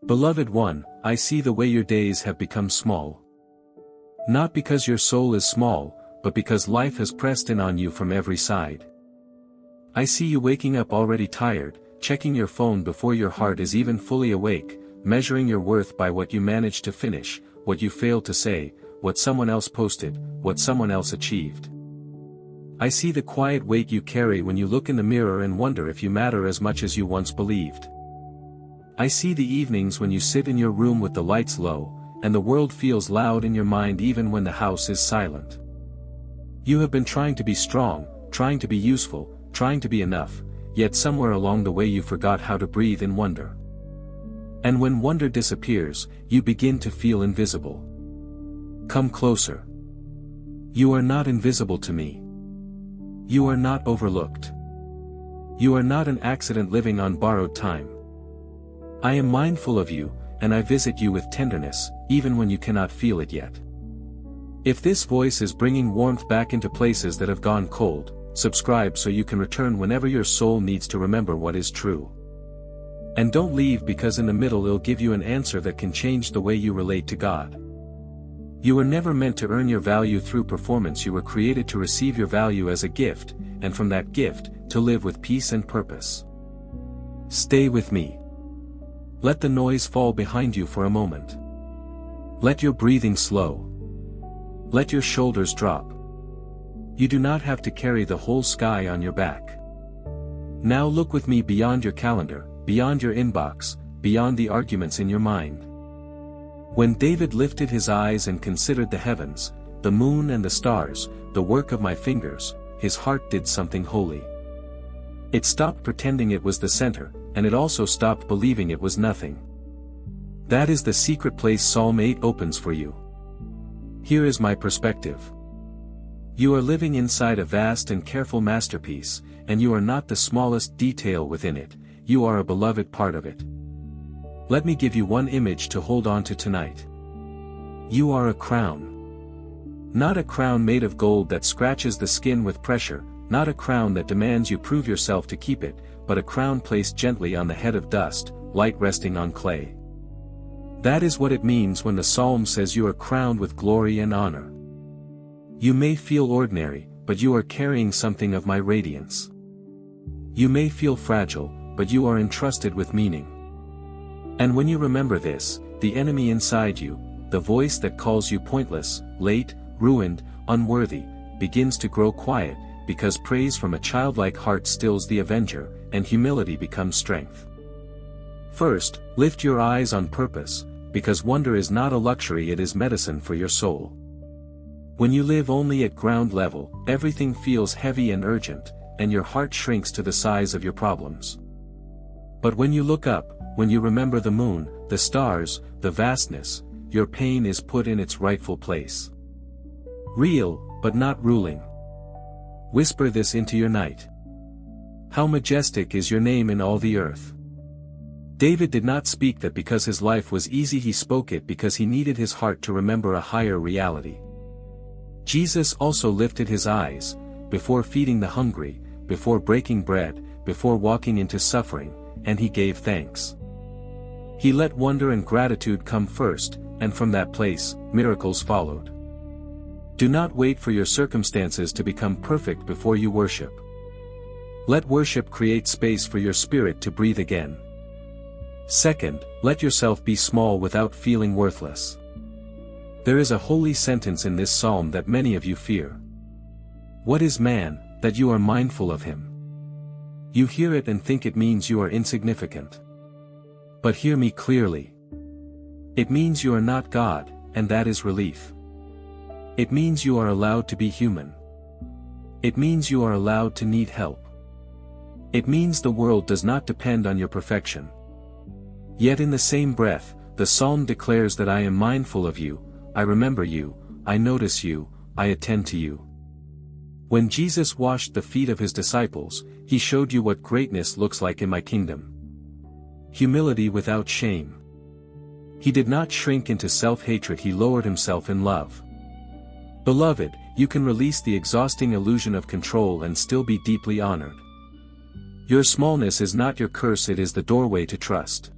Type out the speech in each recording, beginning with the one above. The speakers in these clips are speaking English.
Beloved one, I see the way your days have become small. Not because your soul is small, but because life has pressed in on you from every side. I see you waking up already tired, checking your phone before your heart is even fully awake, measuring your worth by what you managed to finish, what you failed to say, what someone else posted, what someone else achieved. I see the quiet weight you carry when you look in the mirror and wonder if you matter as much as you once believed. I see the evenings when you sit in your room with the lights low, and the world feels loud in your mind even when the house is silent. You have been trying to be strong, trying to be useful, trying to be enough, yet somewhere along the way you forgot how to breathe in wonder. And when wonder disappears, you begin to feel invisible. Come closer. You are not invisible to me. You are not overlooked. You are not an accident living on borrowed time. I am mindful of you, and I visit you with tenderness, even when you cannot feel it yet. If this voice is bringing warmth back into places that have gone cold, subscribe so you can return whenever your soul needs to remember what is true. And don't leave, because in the middle it'll give you an answer that can change the way you relate to God. You were never meant to earn your value through performance. You were created to receive your value as a gift, and from that gift, to live with peace and purpose. Stay with me. Let the noise fall behind you for a moment. Let your breathing slow. Let your shoulders drop. You do not have to carry the whole sky on your back. Now look with me beyond your calendar, beyond your inbox, beyond the arguments in your mind. When David lifted his eyes and considered the heavens, the moon and the stars, the work of my fingers, his heart did something holy. It stopped pretending it was the center, and it also stopped believing it was nothing. That is the secret place Psalm 8 opens for you. Here is my perspective. You are living inside a vast and careful masterpiece, and you are not the smallest detail within it, you are a beloved part of it. Let me give you one image to hold on to tonight. You are a crown. Not a crown made of gold that scratches the skin with pressure, not a crown that demands you prove yourself to keep it, but a crown placed gently on the head of dust, light resting on clay. That is what it means when the psalm says you are crowned with glory and honor. You may feel ordinary, but you are carrying something of my radiance. You may feel fragile, but you are entrusted with meaning. And when you remember this, the enemy inside you, the voice that calls you pointless, late, ruined, unworthy, begins to grow quiet, because praise from a childlike heart stills the avenger, and humility becomes strength. First, lift your eyes on purpose, because wonder is not a luxury, it is medicine for your soul. When you live only at ground level, everything feels heavy and urgent, and your heart shrinks to the size of your problems. But when you look up, when you remember the moon, the stars, the vastness, your pain is put in its rightful place. Real, but not ruling. Whisper this into your night. How majestic is your name in all the earth. David did not speak that because his life was easy, he spoke it because he needed his heart to remember a higher reality. Jesus also lifted his eyes, before feeding the hungry, before breaking bread, before walking into suffering, and he gave thanks. He let wonder and gratitude come first, and from that place, miracles followed. Do not wait for your circumstances to become perfect before you worship. Let worship create space for your spirit to breathe again. Second, let yourself be small without feeling worthless. There is a holy sentence in this psalm that many of you fear. What is man, that you are mindful of him? You hear it and think it means you are insignificant. But hear me clearly. It means you are not God, and that is relief. It means you are allowed to be human. It means you are allowed to need help. It means the world does not depend on your perfection. Yet in the same breath, the psalm declares that I am mindful of you, I remember you, I notice you, I attend to you. When Jesus washed the feet of his disciples, he showed you what greatness looks like in my kingdom. Humility without shame. He did not shrink into self-hatred, he lowered himself in love. Beloved, you can release the exhausting illusion of control and still be deeply honored. Your smallness is not your curse, it is the doorway to trust.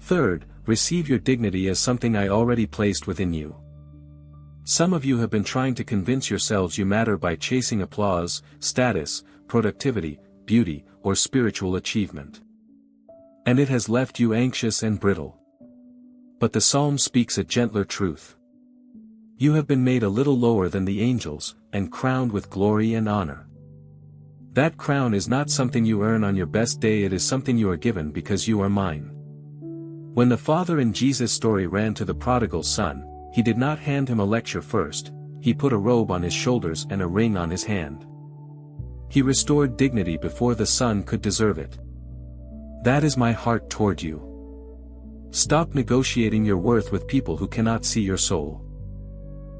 Third, receive your dignity as something I already placed within you. Some of you have been trying to convince yourselves you matter by chasing applause, status, productivity, beauty, or spiritual achievement. And it has left you anxious and brittle. But the Psalm speaks a gentler truth. You have been made a little lower than the angels, and crowned with glory and honor. That crown is not something you earn on your best day, it is something you are given because you are mine. When the father in Jesus' story ran to the prodigal son, he did not hand him a lecture first, he put a robe on his shoulders and a ring on his hand. He restored dignity before the son could deserve it. That is my heart toward you. Stop negotiating your worth with people who cannot see your soul.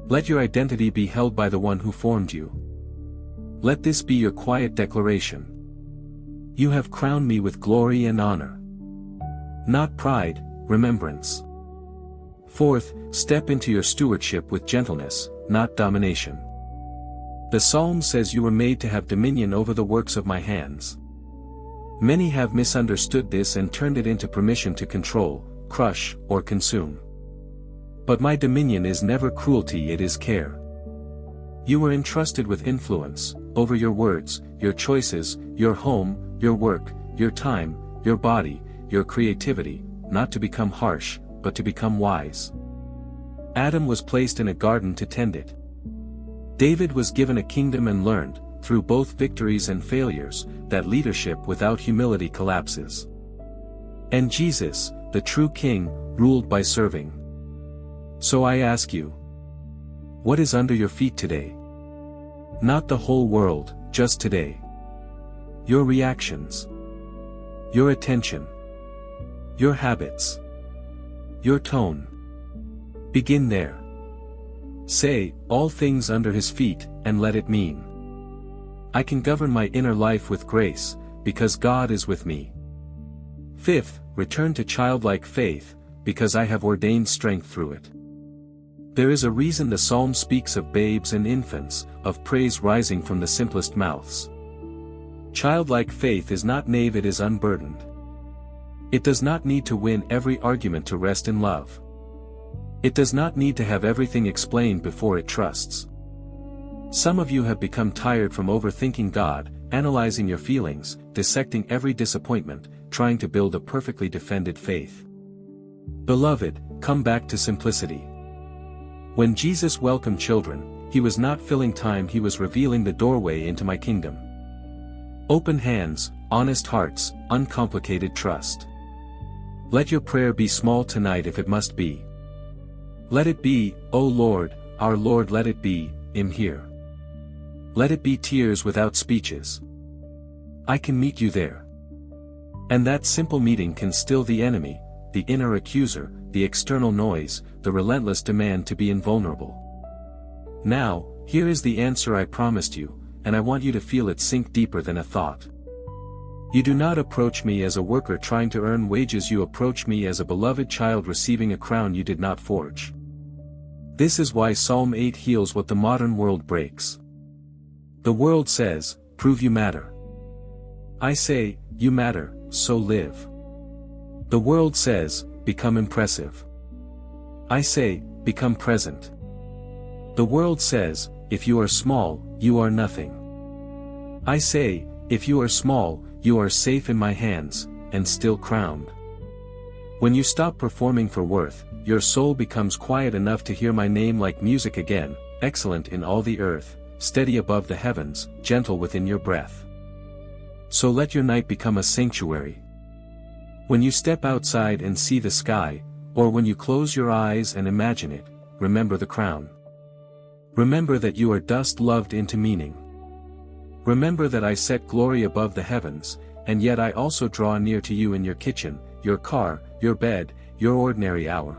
Let your identity be held by the one who formed you. Let this be your quiet declaration. You have crowned me with glory and honor. Not pride, remembrance. Fourth, step into your stewardship with gentleness, not domination. The Psalm says you were made to have dominion over the works of my hands. Many have misunderstood this and turned it into permission to control, crush, or consume. But my dominion is never cruelty, it is care. You were entrusted with influence, over your words, your choices, your home, your work, your time, your body, your creativity, not to become harsh, but to become wise. Adam was placed in a garden to tend it. David was given a kingdom and learned, through both victories and failures, that leadership without humility collapses. And Jesus, the true King, ruled by serving. So I ask you, what is under your feet today? Not the whole world, just today. Your reactions. Your attention. Your habits. Your tone. Begin there. Say, all things under his feet, and let it mean. I can govern my inner life with grace, because God is with me. Fifth, return to childlike faith, because I have ordained strength through it. There is a reason the Psalm speaks of babes and infants, of praise rising from the simplest mouths. Childlike faith is not naive, it is unburdened. It does not need to win every argument to rest in love. It does not need to have everything explained before it trusts. Some of you have become tired from overthinking God, analyzing your feelings, dissecting every disappointment, trying to build a perfectly defended faith. Beloved, come back to simplicity. When Jesus welcomed children, he was not filling time, he was revealing the doorway into my kingdom. Open hands, honest hearts, uncomplicated trust. Let your prayer be small tonight if it must be. Let it be, O Lord, our Lord, let it be, I'm here. Let it be tears without speeches. I can meet you there. And that simple meeting can still the enemy, the inner accuser, the external noise, the relentless demand to be invulnerable. Now, here is the answer I promised you, and I want you to feel it sink deeper than a thought. You do not approach me as a worker trying to earn wages, you approach me as a beloved child receiving a crown you did not forge. This is why Psalm 8 heals what the modern world breaks. The world says, prove you matter. I say, you matter, so live. The world says, become impressive. I say, become present. The world says, if you are small, you are nothing. I say, if you are small, you are safe in my hands, and still crowned. When you stop performing for worth, your soul becomes quiet enough to hear my name like music again, excellent in all the earth, steady above the heavens, gentle within your breath. So let your night become a sanctuary. When you step outside and see the sky, or when you close your eyes and imagine it, remember the crown. Remember that you are dust loved into meaning. Remember that I set glory above the heavens, and yet I also draw near to you in your kitchen, your car, your bed, your ordinary hour.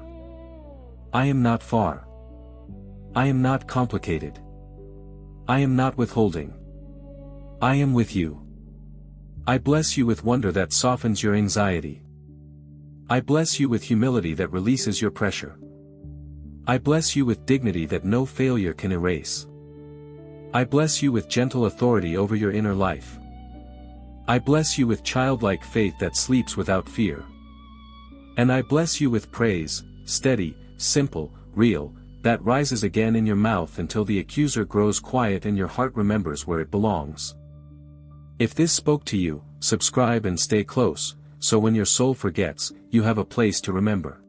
I am not far. I am not complicated. I am not withholding. I am with you. I bless you with wonder that softens your anxiety. I bless you with humility that releases your pressure. I bless you with dignity that no failure can erase. I bless you with gentle authority over your inner life. I bless you with childlike faith that sleeps without fear. And I bless you with praise, steady, simple, real, that rises again in your mouth until the accuser grows quiet and your heart remembers where it belongs. If this spoke to you, subscribe and stay close, so when your soul forgets, you have a place to remember.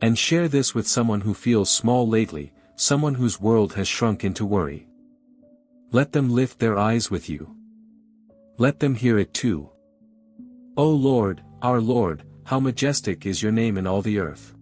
And share this with someone who feels small lately, someone whose world has shrunk into worry. Let them lift their eyes with you. Let them hear it too. O Lord, our Lord, how majestic is your name in all the earth.